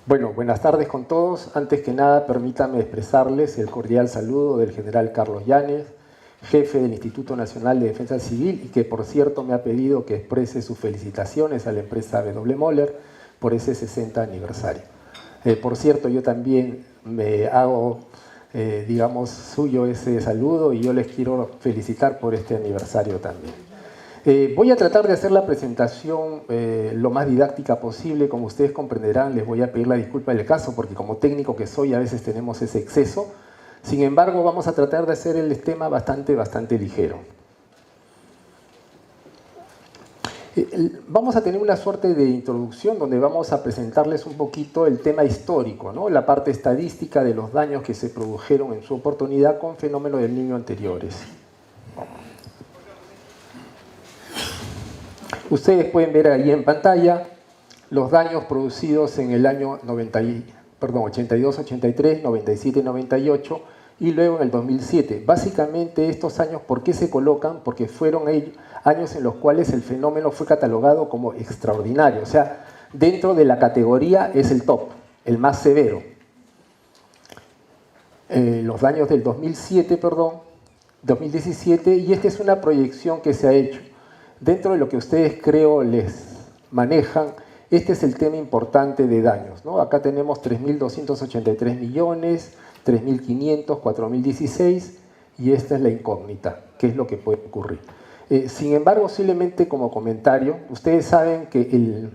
Bueno, buenas tardes con todos. Antes que nada, permítanme expresarles el cordial saludo del general Carlos Yáñez, jefe del Instituto Nacional de Defensa Civil, y que por cierto me ha pedido que exprese sus felicitaciones a la empresa W. Moller por ese 60 aniversario. Por cierto, yo también me hago, digamos, suyo ese saludo y yo les quiero felicitar por este aniversario también. Voy a tratar de hacer la presentación lo más didáctica posible. Como ustedes comprenderán, les voy a pedir la disculpa del caso porque como técnico que soy a veces tenemos ese exceso. Sin embargo, vamos a tratar de hacer el tema bastante ligero. Vamos a tener una suerte de introducción donde vamos a presentarles un poquito el tema histórico, ¿no? La parte estadística de los daños que se produjeron en su oportunidad con fenómenos del Niño anteriores. Ustedes pueden ver ahí en pantalla los daños producidos en el año 82, 83, 97, 98 y luego en el 2007. Básicamente estos años, ¿por qué se colocan? Porque fueron años en los cuales el fenómeno fue catalogado como extraordinario. O sea, dentro de la categoría es el top, el más severo. Los daños del 2017, y esta es una proyección que se ha hecho. Dentro de lo que ustedes creo les manejan, este es el tema importante de daños, ¿no? Acá tenemos 3.283 millones, 3.500, 4.016 y esta es la incógnita, qué es lo que puede ocurrir. Sin embargo, simplemente como comentario, ustedes saben que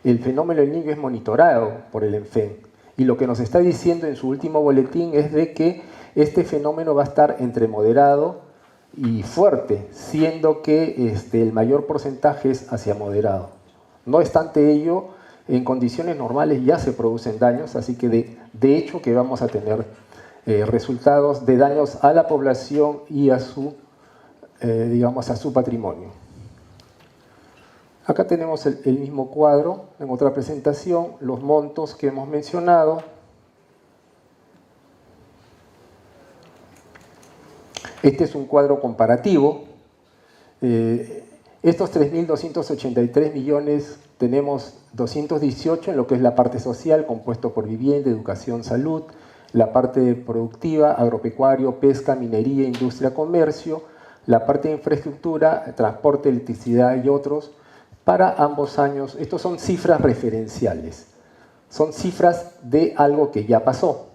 el fenómeno del Niño es monitorado por el ENFEN y lo que nos está diciendo en su último boletín es de que este fenómeno va a estar entre moderado y fuerte, siendo que el mayor porcentaje es hacia moderado. No obstante ello, en condiciones normales ya se producen daños, así que de hecho que vamos a tener resultados de daños a la población y a su, digamos, a su patrimonio. Acá tenemos el mismo cuadro, en otra presentación, los montos que hemos mencionado. Este es un cuadro comparativo. Estos 3.283 millones tenemos 218 en lo que es la parte social, compuesto por vivienda, educación, salud, la parte productiva, agropecuario, pesca, minería, industria, comercio, la parte de infraestructura, transporte, electricidad y otros, para ambos años. Estos son cifras referenciales, son cifras de algo que ya pasó.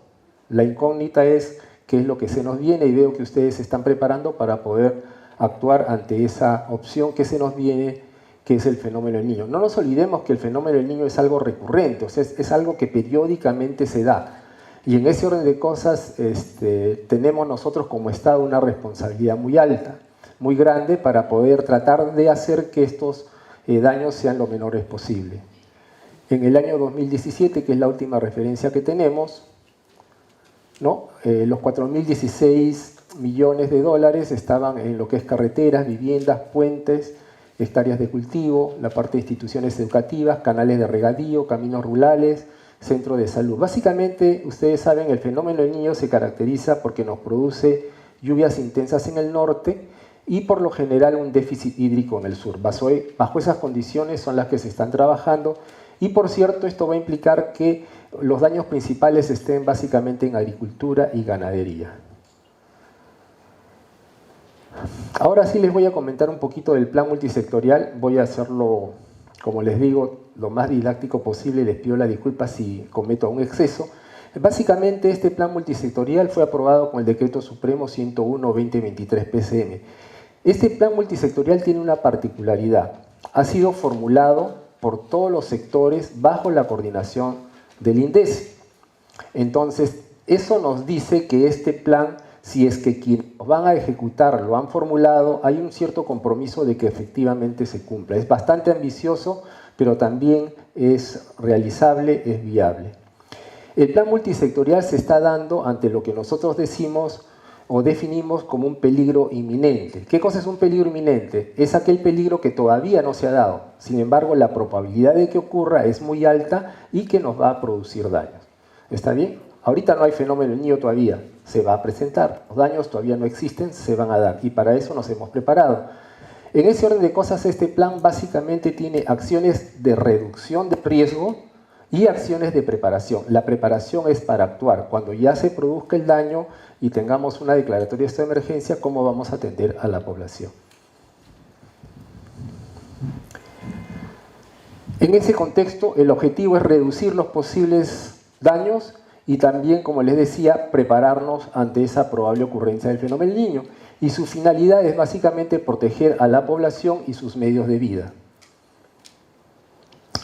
La incógnita es qué es lo que se nos viene y veo que ustedes se están preparando para poder actuar ante esa opción que se nos viene, que es el fenómeno del Niño. No nos olvidemos que el fenómeno del Niño es algo recurrente, o sea, es algo que periódicamente se da. Y en ese orden de cosas tenemos nosotros como Estado una responsabilidad muy alta, muy grande, para poder tratar de hacer que estos daños sean lo menores posible. En el año 2017, que es la última referencia que tenemos, ¿no? Los 4.016 millones de dólares estaban en lo que es carreteras, viviendas, puentes, hectáreas de cultivo, la parte de instituciones educativas, canales de regadío, caminos rurales, centro de salud. Básicamente, ustedes saben, el fenómeno del Niño se caracteriza porque nos produce lluvias intensas en el norte y por lo general un déficit hídrico en el sur. Bajo esas condiciones son las que se están trabajando y por cierto esto va a implicar que los daños principales estén básicamente en agricultura y ganadería. Ahora sí les voy a comentar un poquito del plan multisectorial. Voy a hacerlo, como les digo, lo más didáctico posible. Les pido la disculpa si cometo un exceso. Básicamente este plan multisectorial fue aprobado con el Decreto Supremo 101-2023 PCM. Este plan multisectorial tiene una particularidad. Ha sido formulado por todos los sectores bajo la coordinación del INDECI. Entonces, eso nos dice que este plan, si es que quienes van a ejecutar lo han formulado, hay un cierto compromiso de que efectivamente se cumpla. Es bastante ambicioso, pero también es realizable, es viable. El plan multisectorial se está dando ante lo que nosotros decimos o definimos como un peligro inminente. ¿Qué cosa es un peligro inminente? Es aquel peligro que todavía no se ha dado. Sin embargo, la probabilidad de que ocurra es muy alta y que nos va a producir daños. ¿Está bien? Ahorita no hay fenómeno del Niño todavía, se va a presentar. Los daños todavía no existen, se van a dar y para eso nos hemos preparado. En ese orden de cosas, este plan básicamente tiene acciones de reducción de riesgo y acciones de preparación. La preparación es para actuar. Cuando ya se produzca el daño y tengamos una declaratoria de estado de emergencia, ¿cómo vamos a atender a la población? En ese contexto, el objetivo es reducir los posibles daños y también, como les decía, prepararnos ante esa probable ocurrencia del fenómeno del Niño. Y su finalidad es básicamente proteger a la población y sus medios de vida.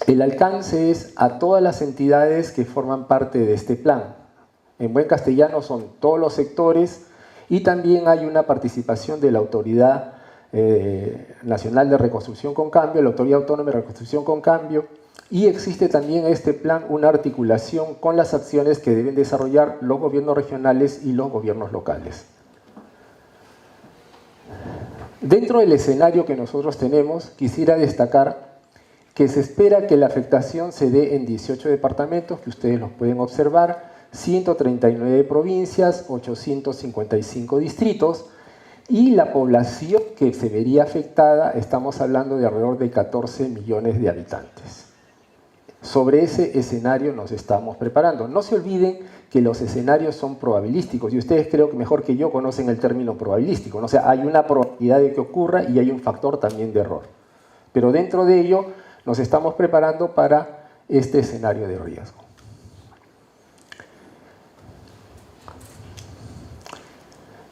El alcance es a todas las entidades que forman parte de este plan. En buen castellano son todos los sectores y también hay una participación de la Autoridad Nacional de Reconstrucción con Cambio, la Autoridad Autónoma de Reconstrucción con Cambio, y existe también en este plan una articulación con las acciones que deben desarrollar los gobiernos regionales y los gobiernos locales. Dentro del escenario que nosotros tenemos, quisiera destacar que se espera que la afectación se dé en 18 departamentos, que ustedes los pueden observar, 139 provincias, 855 distritos, y la población que se vería afectada, estamos hablando de alrededor de 14 millones de habitantes. Sobre ese escenario nos estamos preparando. No se olviden que los escenarios son probabilísticos, y ustedes creo que mejor que yo conocen el término probabilístico, ¿no? O sea, hay una probabilidad de que ocurra y hay un factor también de error. Pero dentro de ello nos estamos preparando para este escenario de riesgo.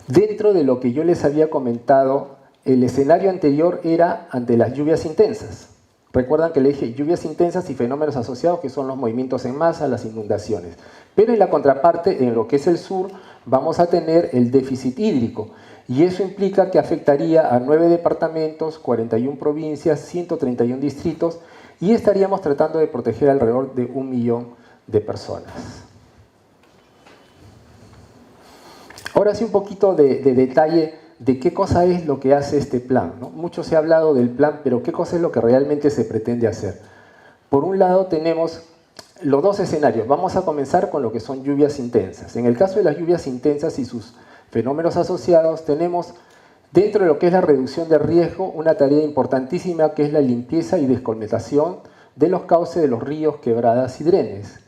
Dentro de lo que yo les había comentado, el escenario anterior era ante las lluvias intensas. Recuerdan que le dije lluvias intensas y fenómenos asociados, que son los movimientos en masa, las inundaciones. Pero en la contraparte, en lo que es el sur, vamos a tener el déficit hídrico. Y eso implica que afectaría a 9 departamentos, 41 provincias, 131 distritos, y estaríamos tratando de proteger alrededor de 1 millón de personas. Ahora sí un poquito de detalle de qué cosa es lo que hace este plan, ¿no? Mucho se ha hablado del plan, pero ¿qué cosa es lo que realmente se pretende hacer? Por un lado tenemos los dos escenarios. Vamos a comenzar con lo que son lluvias intensas. En el caso de las lluvias intensas y sus fenómenos asociados, tenemos dentro de lo que es la reducción de riesgo una tarea importantísima que es la limpieza y descolmetación de los cauces de los ríos, quebradas y drenes.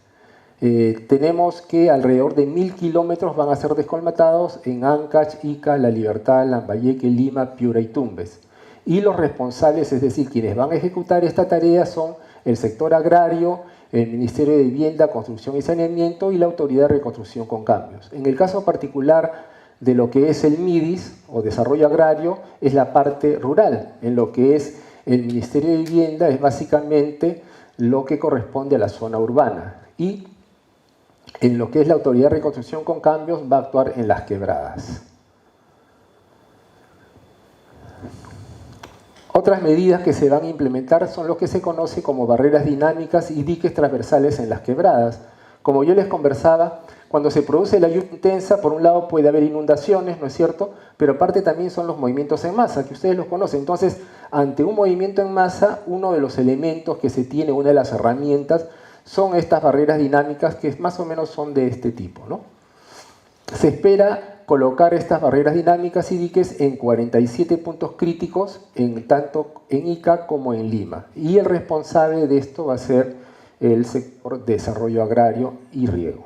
Tenemos que alrededor de 1000 kilómetros van a ser descolmatados en Ancash, Ica, La Libertad, Lambayeque, Lima, Piura y Tumbes. Y los responsables, es decir, quienes van a ejecutar esta tarea son el sector agrario, el Ministerio de Vivienda, Construcción y Saneamiento y la Autoridad de Reconstrucción con Cambios. En el caso particular de lo que es el MIDIS o Desarrollo Agrario, es la parte rural. En lo que es el Ministerio de Vivienda es básicamente lo que corresponde a la zona urbana. Y en lo que es la Autoridad de Reconstrucción con Cambios va a actuar en las quebradas. Otras medidas que se van a implementar son lo que se conoce como barreras dinámicas y diques transversales en las quebradas. Como yo les conversaba, cuando se produce la lluvia intensa, por un lado puede haber inundaciones, ¿no es cierto? Pero aparte también son los movimientos en masa, que ustedes los conocen. Entonces, ante un movimiento en masa, uno de los elementos que se tiene, una de las herramientas, son estas barreras dinámicas que más o menos son de este tipo, ¿no? Se espera colocar estas barreras dinámicas y diques en 47 puntos críticos, tanto en Ica como en Lima. Y el responsable de esto va a ser el sector Desarrollo Agrario y Riego.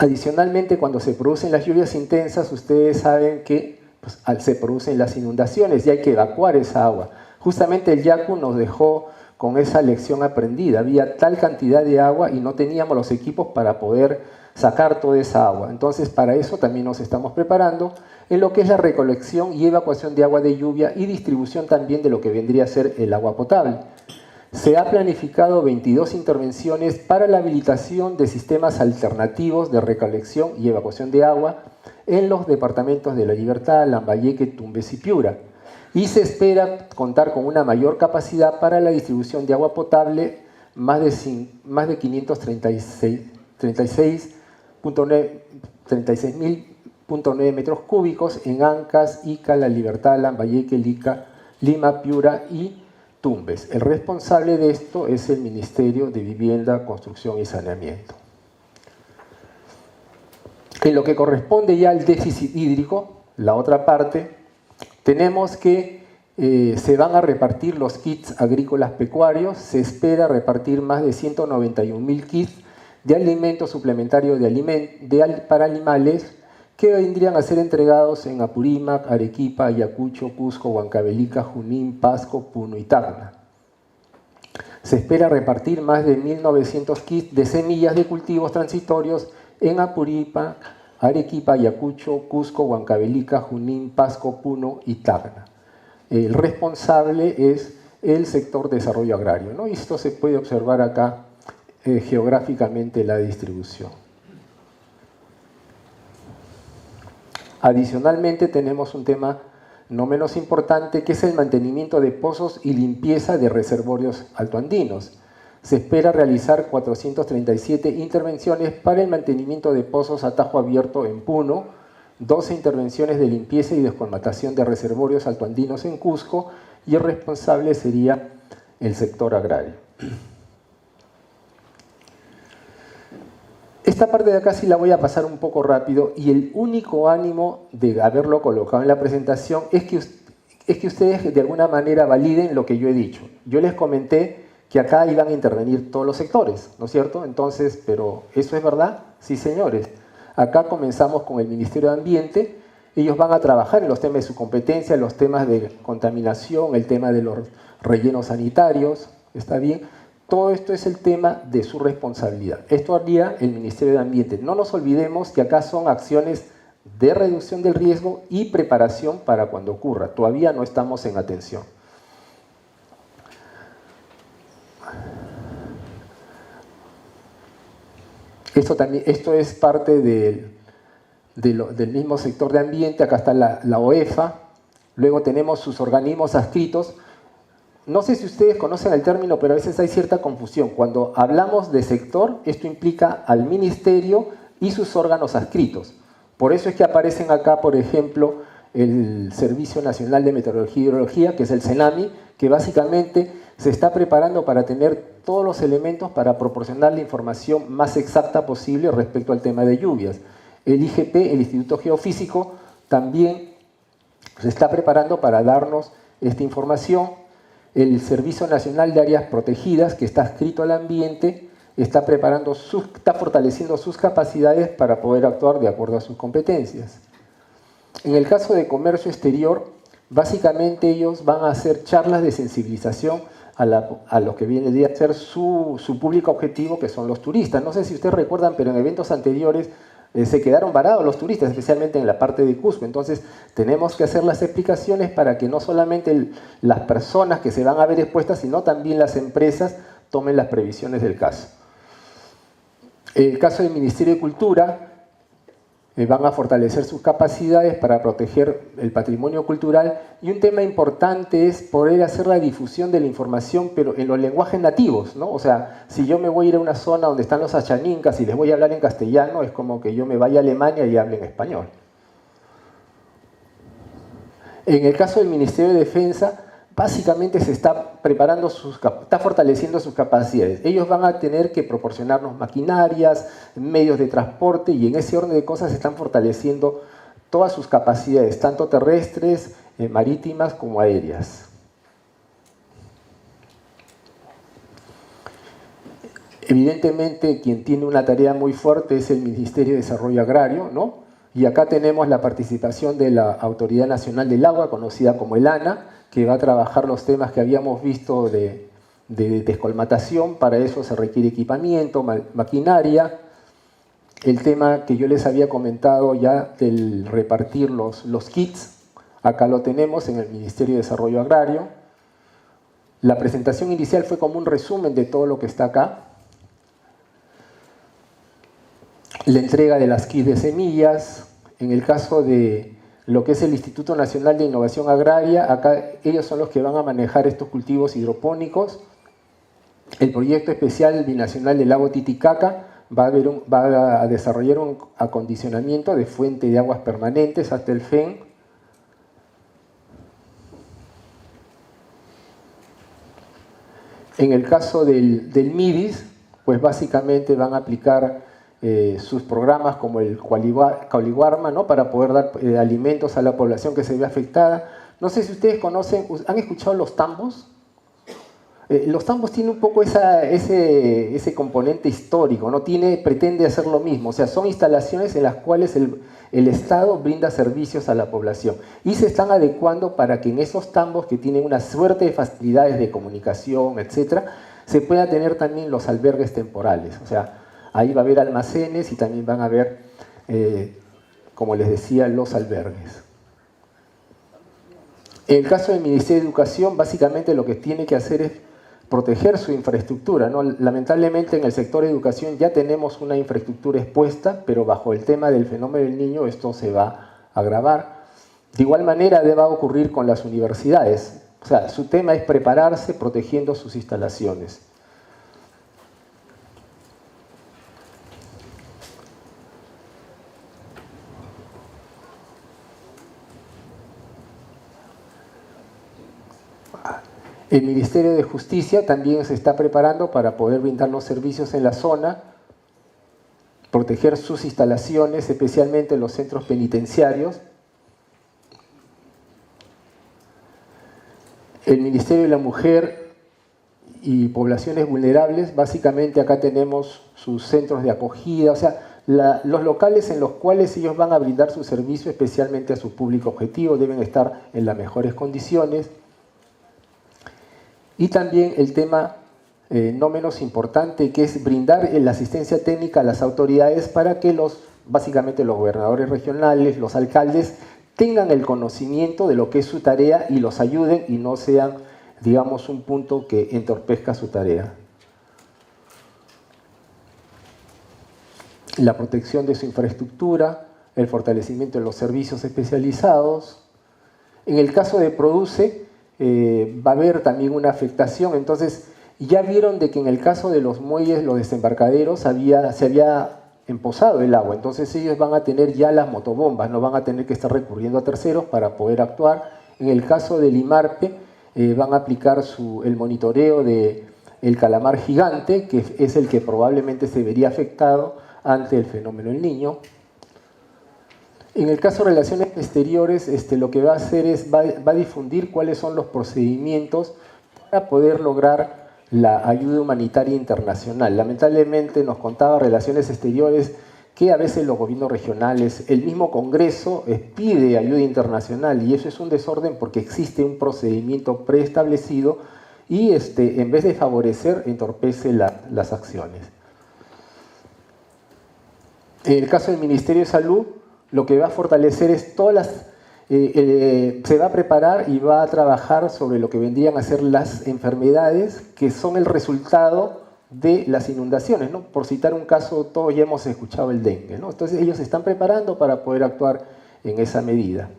Adicionalmente, cuando se producen las lluvias intensas, ustedes saben que pues, se producen las inundaciones y hay que evacuar esa agua. Justamente el Yaku nos dejó con esa lección aprendida. Había tal cantidad de agua y no teníamos los equipos para poder sacar toda esa agua. Entonces, para eso también nos estamos preparando en lo que es la recolección y evacuación de agua de lluvia y distribución también de lo que vendría a ser el agua potable. Se ha planificado 22 intervenciones para la habilitación de sistemas alternativos de recolección y evacuación de agua en los departamentos de La Libertad, Lambayeque, Tumbes y Piura. Y se espera contar con una mayor capacidad para la distribución de agua potable, más de 36.9 metros cúbicos en Ancash, Ica, La Libertad, Lambayeque, Lima, Piura y Tumbes. El responsable de esto es el Ministerio de Vivienda, Construcción y Saneamiento. En lo que corresponde ya al déficit hídrico, la otra parte, tenemos que Se van a repartir los kits agrícolas pecuarios. Se espera repartir más de 191.000 kits de alimento suplementario para animales que vendrían a ser entregados en Apurímac, Arequipa, Ayacucho, Cusco, Huancavelica, Junín, Pasco, Puno y Tacna. Se espera repartir más de 1.900 kits de semillas de cultivos transitorios en Apurímac, Arequipa, Ayacucho, Cusco, Huancavelica, Junín, Pasco, Puno y Tacna. El responsable es el sector desarrollo agrario, ¿no? Y esto se puede observar acá geográficamente la distribución. Adicionalmente tenemos un tema no menos importante, que es el mantenimiento de pozos y limpieza de reservorios altoandinos. Se espera realizar 437 intervenciones para el mantenimiento de pozos a tajo abierto en Puno, 12 intervenciones de limpieza y descolmatación de reservorios altoandinos en Cusco, y el responsable sería el sector agrario. Esta parte de acá sí la voy a pasar un poco rápido, y el único ánimo de haberlo colocado en la presentación es que ustedes de alguna manera validen lo que yo he dicho. Yo les comenté que acá iban a intervenir todos los sectores, ¿no es cierto? Entonces, ¿pero eso es verdad? Sí, señores. Acá comenzamos con el Ministerio de Ambiente. Ellos van a trabajar en los temas de su competencia, los temas de contaminación, el tema de los rellenos sanitarios, ¿está bien? Todo esto es el tema de su responsabilidad. Esto haría el Ministerio de Ambiente. No nos olvidemos que acá son acciones de reducción del riesgo y preparación para cuando ocurra. Todavía no estamos en atención. Esto es parte del mismo sector de ambiente. Acá está la OEFA. Luego tenemos sus organismos adscritos. No sé si ustedes conocen el término, pero a veces hay cierta confusión. Cuando hablamos de sector, esto implica al ministerio y sus órganos adscritos. Por eso es que aparecen acá, por ejemplo, el Servicio Nacional de Meteorología y Hidrología, que es el CENAMI, que básicamente se está preparando para tener todos los elementos para proporcionar la información más exacta posible respecto al tema de lluvias. El IGP, el Instituto Geofísico, también se está preparando para darnos esta información. El Servicio Nacional de Áreas Protegidas, que está adscrito al ambiente, está fortaleciendo sus capacidades para poder actuar de acuerdo a sus competencias. En el caso de comercio exterior, básicamente ellos van a hacer charlas de sensibilización a lo que viene a ser su público objetivo, que son los turistas. No sé si ustedes recuerdan, pero en eventos anteriores se quedaron varados los turistas, especialmente en la parte de Cusco. Entonces tenemos que hacer las explicaciones para que no solamente las personas que se van a ver expuestas, sino también las empresas tomen las previsiones del caso. El caso del Ministerio de Cultura, van a fortalecer sus capacidades para proteger el patrimonio cultural, y un tema importante es poder hacer la difusión de la información, pero en los lenguajes nativos, ¿no? O sea, si yo me voy a ir a una zona donde están los achaninkas y les voy a hablar en castellano, es como que yo me vaya a Alemania y hable en español. En el caso del Ministerio de Defensa, básicamente se está está fortaleciendo sus capacidades. Ellos van a tener que proporcionarnos maquinarias, medios de transporte, y en ese orden de cosas se están fortaleciendo todas sus capacidades, tanto terrestres, marítimas como aéreas. Evidentemente, quien tiene una tarea muy fuerte es el Ministerio de Desarrollo Agrario, ¿no? Y acá tenemos la participación de la Autoridad Nacional del Agua, conocida como el ANA, que va a trabajar los temas que habíamos visto de descolmatación. Para eso se requiere equipamiento, maquinaria. El tema que yo les había comentado ya del repartir los kits, acá lo tenemos en el Ministerio de Desarrollo Agrario. La presentación inicial fue como un resumen de todo lo que está acá. La entrega de las kits de semillas. En el caso de lo que es el Instituto Nacional de Innovación Agraria, acá ellos son los que van a manejar estos cultivos hidropónicos. El proyecto especial binacional del lago Titicaca va a desarrollar un acondicionamiento de fuente de aguas permanentes hasta el FEN. En el caso del MIDIS, pues básicamente van a aplicar sus programas como el Cauliwarma, ¿no? Para poder dar alimentos a la población que se ve afectada. No sé si ustedes conocen, ¿han escuchado los tambos? Los tambos tienen un poco ese componente histórico, ¿no? Pretende hacer lo mismo, o sea, son instalaciones en las cuales el Estado brinda servicios a la población y se están adecuando para que en esos tambos que tienen una suerte de facilidades de comunicación, etcétera, se pueda tener también los albergues temporales, o sea, ahí va a haber almacenes y también van a haber, como les decía, los albergues. En el caso del Ministerio de Educación, básicamente lo que tiene que hacer es proteger su infraestructura, ¿no? Lamentablemente en el sector de educación ya tenemos una infraestructura expuesta, pero bajo el tema del fenómeno del niño esto se va a agravar. De igual manera va a ocurrir con las universidades. O sea, su tema es prepararse protegiendo sus instalaciones. El Ministerio de Justicia también se está preparando para poder brindar los servicios en la zona, proteger sus instalaciones, especialmente los centros penitenciarios. El Ministerio de la Mujer y Poblaciones Vulnerables, básicamente acá tenemos sus centros de acogida, o sea, los locales en los cuales ellos van a brindar su servicio, especialmente a su público objetivo, deben estar en las mejores condiciones. Y también el tema no menos importante, que es brindar la asistencia técnica a las autoridades para que básicamente los gobernadores regionales, los alcaldes, tengan el conocimiento de lo que es su tarea y los ayuden y no sean, digamos, un punto que entorpezca su tarea. La protección de su infraestructura, el fortalecimiento de los servicios especializados. En el caso de Produce, va a haber también una afectación, entonces ya vieron de que en el caso de los muelles, los desembarcaderos, se había empozado el agua, entonces ellos van a tener ya las motobombas, no van a tener que estar recurriendo a terceros para poder actuar. En el caso del IMARPE van a aplicar el monitoreo del calamar gigante, que es el que probablemente se vería afectado ante el fenómeno del Niño. En el caso de relaciones exteriores, lo que va a hacer es, va a difundir cuáles son los procedimientos para poder lograr la ayuda humanitaria internacional. Lamentablemente nos contaba Relaciones Exteriores que a veces los gobiernos regionales, el mismo Congreso pide ayuda internacional y eso es un desorden porque existe un procedimiento preestablecido y en vez de favorecer, entorpece las acciones. En el caso del Ministerio de Salud, lo que va a fortalecer es se va a preparar y va a trabajar sobre lo que vendrían a ser las enfermedades que son el resultado de las inundaciones, ¿no? Por citar un caso, todos ya hemos escuchado el dengue, ¿no? Entonces ellos se están preparando para poder actuar en esa medida.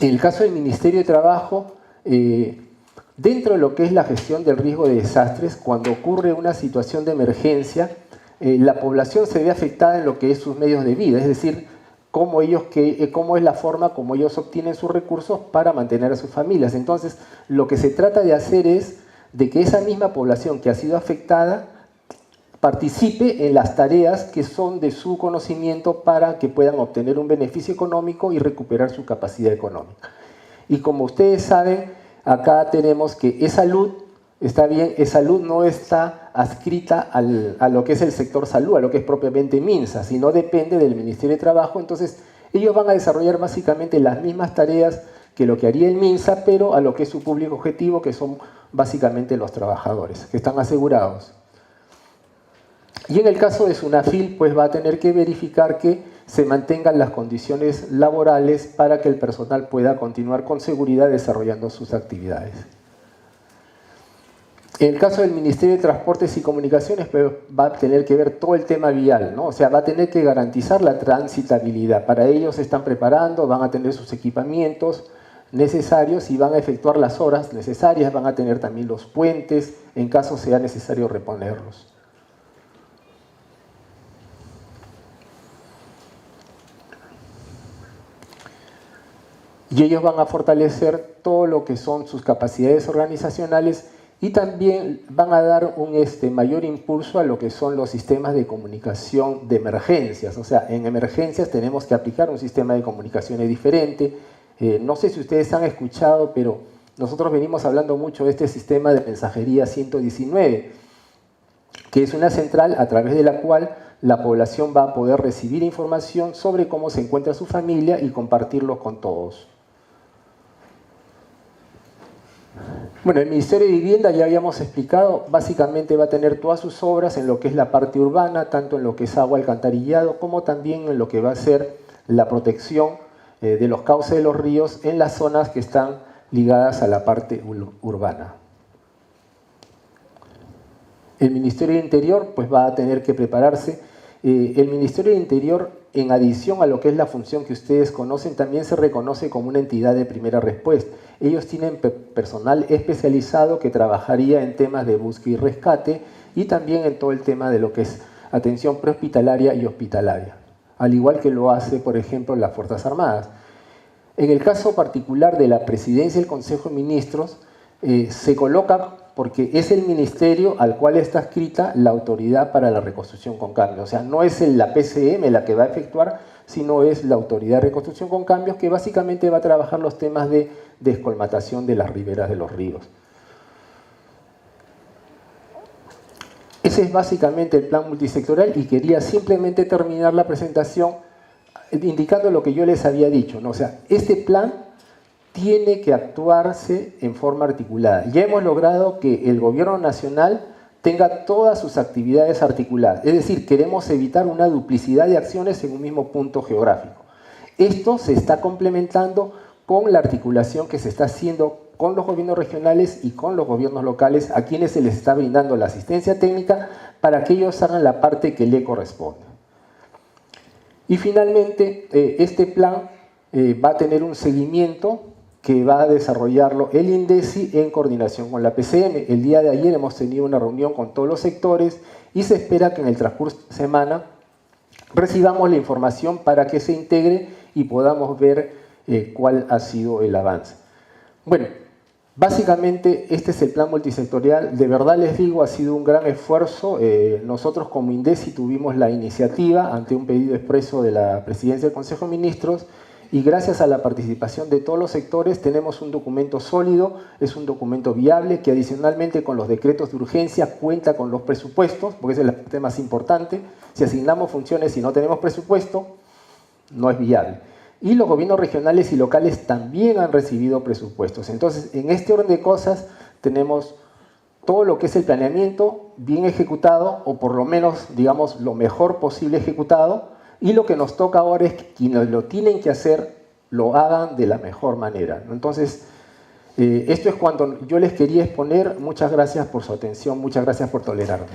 En el caso del Ministerio de Trabajo, dentro de lo que es la gestión del riesgo de desastres, cuando ocurre una situación de emergencia, la población se ve afectada en lo que es sus medios de vida, es decir, cómo es la forma como ellos obtienen sus recursos para mantener a sus familias. Entonces, lo que se trata de hacer es de que esa misma población que ha sido afectada participe en las tareas que son de su conocimiento para que puedan obtener un beneficio económico y recuperar su capacidad económica. Y como ustedes saben, acá tenemos que e-salud, está bien, e-salud no está adscrita a lo que es el sector salud, a lo que es propiamente MINSA, sino depende del Ministerio de Trabajo. Entonces, ellos van a desarrollar básicamente las mismas tareas que lo que haría el MINSA, pero a lo que es su público objetivo, que son básicamente los trabajadores, que están asegurados. Y en el caso de SUNAFIL, pues va a tener que verificar que se mantengan las condiciones laborales para que el personal pueda continuar con seguridad desarrollando sus actividades. En el caso del Ministerio de Transportes y Comunicaciones, pues, va a tener que ver todo el tema vial, ¿no? O sea, va a tener que garantizar la transitabilidad. Para ello se están preparando, van a tener sus equipamientos necesarios y van a efectuar las horas necesarias, van a tener también los puentes, en caso sea necesario reponerlos. Y ellos van a fortalecer todo lo que son sus capacidades organizacionales y también van a dar un mayor impulso a lo que son los sistemas de comunicación de emergencias. O sea, en emergencias tenemos que aplicar un sistema de comunicaciones diferente. No sé si ustedes han escuchado, pero nosotros venimos hablando mucho de este sistema de mensajería 119, que es una central a través de la cual la población va a poder recibir información sobre cómo se encuentra su familia y compartirlo con todos. Bueno, el Ministerio de Vivienda, ya habíamos explicado, básicamente va a tener todas sus obras en lo que es la parte urbana, tanto en lo que es agua, alcantarillado, como también en lo que va a ser la protección de los cauces de los ríos en las zonas que están ligadas a la parte urbana. El Ministerio de Interior pues va a tener que prepararse. El Ministerio de Interior, en adición a lo que es la función que ustedes conocen, también se reconoce como una entidad de primera respuesta. Ellos tienen personal especializado que trabajaría en temas de búsqueda y rescate y también en todo el tema de lo que es atención prehospitalaria y hospitalaria, al igual que lo hace, por ejemplo, las Fuerzas Armadas. En el caso particular de la Presidencia del Consejo de Ministros, se coloca porque es el ministerio al cual está adscrita la Autoridad para la Reconstrucción con Cambios. O sea, no es la PCM la que va a efectuar, sino es la Autoridad de Reconstrucción con Cambios, que básicamente va a trabajar los temas de descolmatación de las riberas de los ríos. Ese es básicamente el plan multisectorial y quería simplemente terminar la presentación indicando lo que yo les había dicho, ¿no? O sea, este plan tiene que actuarse en forma articulada. Ya hemos logrado que el gobierno nacional tenga todas sus actividades articuladas. Es decir, queremos evitar una duplicidad de acciones en un mismo punto geográfico. Esto se está complementando con la articulación que se está haciendo con los gobiernos regionales y con los gobiernos locales, a quienes se les está brindando la asistencia técnica para que ellos hagan la parte que le corresponde. Y finalmente, este plan va a tener un seguimiento que va a desarrollarlo el INDECI en coordinación con la PCM. El día de ayer hemos tenido una reunión con todos los sectores y se espera que en el transcurso de la semana recibamos la información para que se integre y podamos ver cuál ha sido el avance. Bueno, básicamente este es el plan multisectorial. De verdad les digo, ha sido un gran esfuerzo. Nosotros como INDECI tuvimos la iniciativa ante un pedido expreso de la Presidencia del Consejo de Ministros y gracias a la participación de todos los sectores tenemos un documento sólido, es un documento viable que adicionalmente con los decretos de urgencia cuenta con los presupuestos, porque ese es el parte más importante. Si asignamos funciones y no tenemos presupuesto, no es viable. Y los gobiernos regionales y locales también han recibido presupuestos. Entonces, en este orden de cosas tenemos todo lo que es el planeamiento bien ejecutado, o por lo menos, digamos, lo mejor posible ejecutado, y lo que nos toca ahora es que quienes lo tienen que hacer lo hagan de la mejor manera. Entonces, esto es cuanto yo les quería exponer. Muchas gracias por su atención, muchas gracias por tolerarme.